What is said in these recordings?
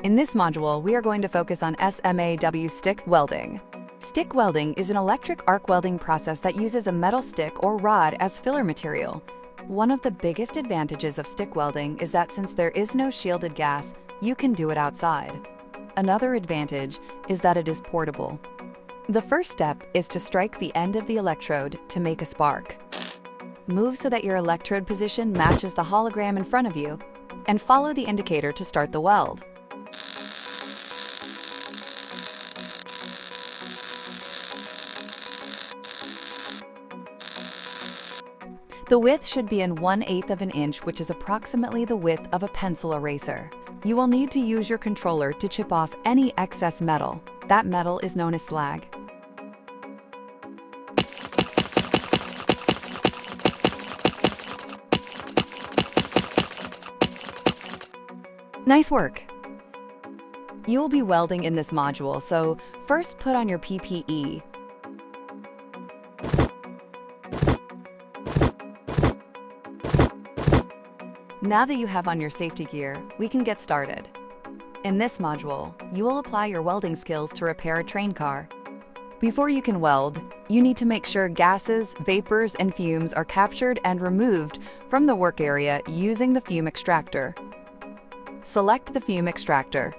In this module, we are going to focus on SMAW stick welding. Stick welding is an electric arc welding process that uses a metal stick or rod as filler material. One of the biggest advantages of stick welding is that since there is no shielded gas, you can do it outside. Another advantage is that it is portable. The first step is to strike the end of the electrode to make a spark. Move so that your electrode position matches the hologram in front of you, and follow the indicator to start the weld. The width should be in 1/8 of an inch, which is approximately the width of a pencil eraser. You will need to use your controller to chip off any excess metal. That metal is known as slag. Nice work! You will be welding in this module, so first put on your PPE. Now that you have on your safety gear, we can get started. In this module, you will apply your welding skills to repair a train car. Before you can weld, you need to make sure gases, vapors, and fumes are captured and removed from the work area using the fume extractor. Select the fume extractor.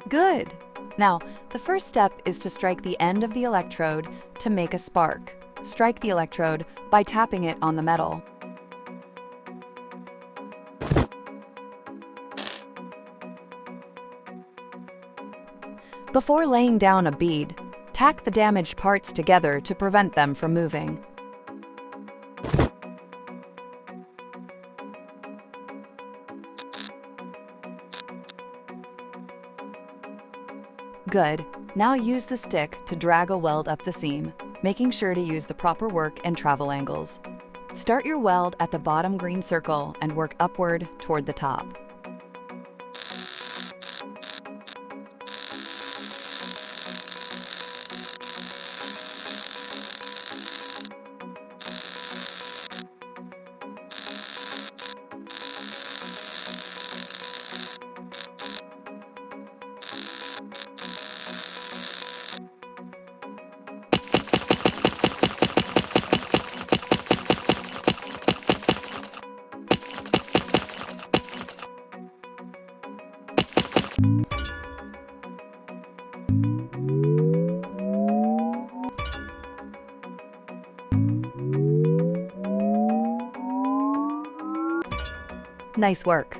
Good! Now, the first step is to strike the end of the electrode to make a spark. Strike the electrode by tapping it on the metal. Before laying down a bead, tack the damaged parts together to prevent them from moving. Good. Now use the stick to drag a weld up the seam, making sure to use the proper work and travel angles. Start your weld at the bottom green circle and work upward toward the top. Nice work!